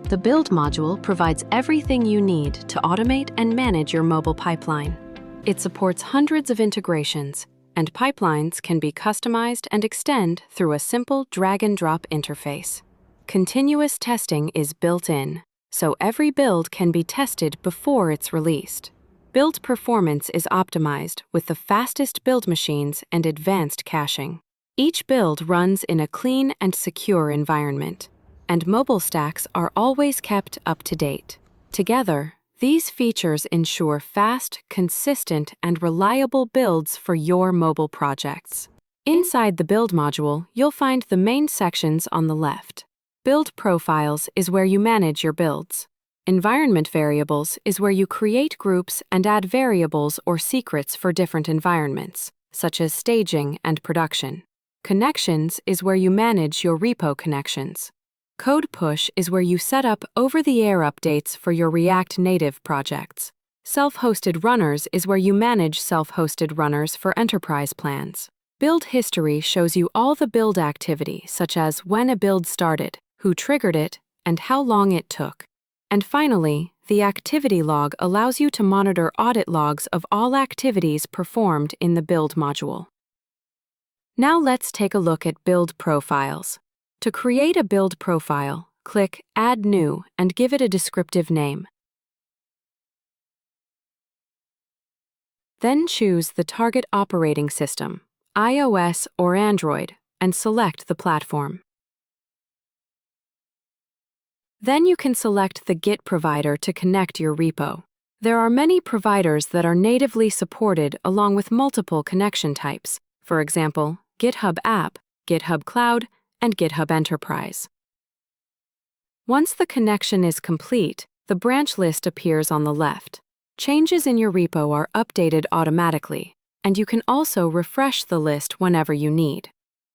The build module provides everything you need to automate and manage your mobile pipeline. It supports hundreds of integrations, and pipelines can be customized and extend through a simple drag-and-drop interface. Continuous testing is built in, so every build can be tested before it's released. Build performance is optimized with the fastest build machines and advanced caching. Each build runs in a clean and secure environment, and mobile stacks are always kept up to date. Together, these features ensure fast, consistent, and reliable builds for your mobile projects. Inside the build module, you'll find the main sections on the left. Build profiles is where you manage your builds. Environment variables is where you create groups and add variables or secrets for different environments, such as staging and production. Connections is where you manage your repo connections. Code push is where you set up over-the-air updates for your React Native projects. Self-hosted runners is where you manage self-hosted runners for enterprise plans. Build history shows you all the build activity, such as when a build started, who triggered it, and how long it took. And finally, the activity log allows you to monitor audit logs of all activities performed in the build module. Now let's take a look at build profiles. To create a build profile, click Add New and give it a descriptive name. Then choose the target operating system, iOS or Android, and select the platform. Then you can select the Git provider to connect your repo. There are many providers that are natively supported along with multiple connection types, for example, GitHub App, GitHub Cloud, and GitHub Enterprise. Once the connection is complete, the branch list appears on the left. Changes in your repo are updated automatically, and you can also refresh the list whenever you need.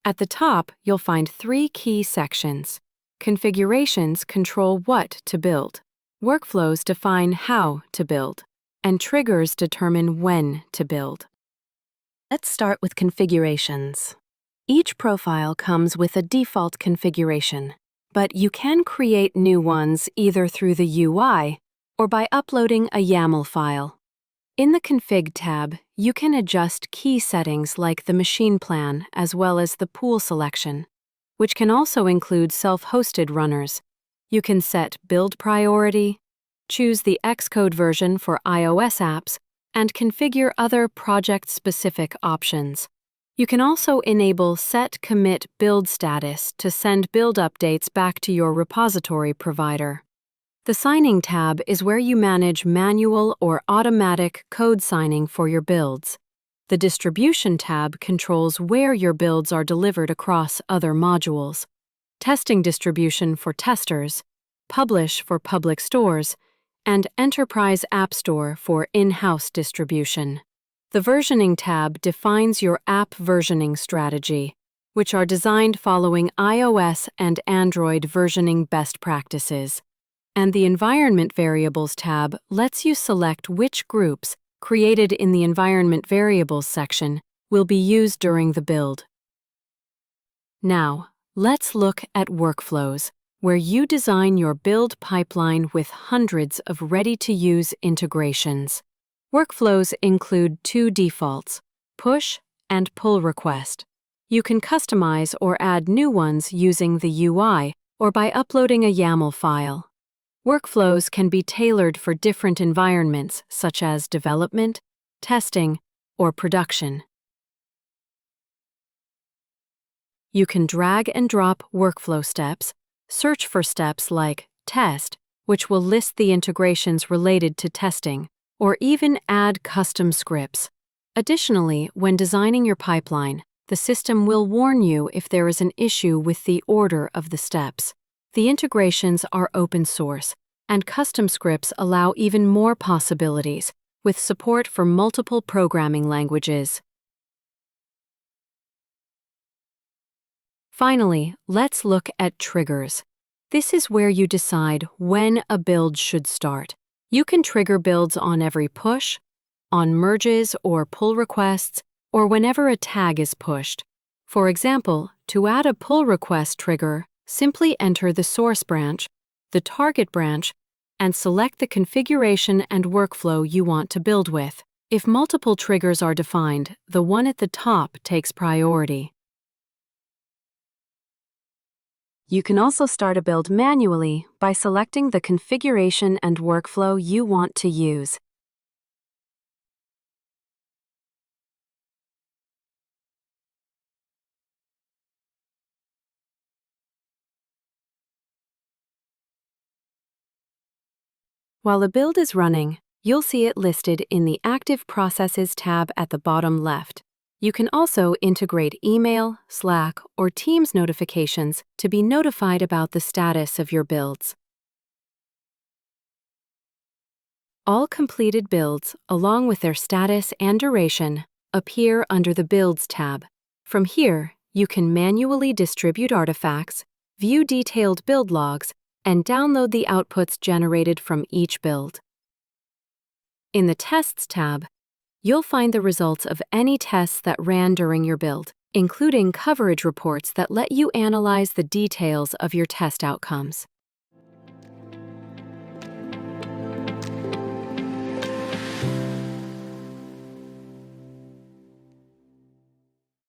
At the top, you'll find 3 key sections. Configurations control what to build. Workflows define how to build. And triggers determine when to build. Let's start with configurations. Each profile comes with a default configuration, but you can create new ones either through the UI or by uploading a YAML file. In the Config tab, you can adjust key settings like the machine plan as well as the pool selection, which can also include self-hosted runners. You can set build priority, choose the Xcode version for iOS apps, and configure other project-specific options. You can also enable Set Commit Build Status to send build updates back to your repository provider. The Signing tab is where you manage manual or automatic code signing for your builds. The Distribution tab controls where your builds are delivered across other modules. Testing distribution for testers, Publish for public stores, and Enterprise App Store for in-house distribution. The Versioning tab defines your app versioning strategy, which are designed following iOS and Android versioning best practices. And the Environment Variables tab lets you select which groups created in the Environment Variables section will be used during the build. Now, let's look at workflows, where you design your build pipeline with hundreds of ready-to-use integrations. Workflows include 2 defaults, push and pull request. You can customize or add new ones using the UI or by uploading a YAML file. Workflows can be tailored for different environments such as development, testing, or production. You can drag and drop workflow steps, search for steps like test, which will list the integrations related to testing, or even add custom scripts. Additionally, when designing your pipeline, the system will warn you if there is an issue with the order of the steps. The integrations are open source, and custom scripts allow even more possibilities, with support for multiple programming languages. Finally, let's look at triggers. This is where you decide when a build should start. You can trigger builds on every push, on merges or pull requests, or whenever a tag is pushed. For example, to add a pull request trigger, simply enter the source branch, the target branch, and select the configuration and workflow you want to build with. If multiple triggers are defined, the one at the top takes priority. You can also start a build manually by selecting the configuration and workflow you want to use. While the build is running, you'll see it listed in the Active Processes tab at the bottom left. You can also integrate email, Slack, or Teams notifications to be notified about the status of your builds. All completed builds, along with their status and duration, appear under the Builds tab. From here, you can manually distribute artifacts, view detailed build logs, and download the outputs generated from each build. In the Tests tab, you'll find the results of any tests that ran during your build, including coverage reports that let you analyze the details of your test outcomes.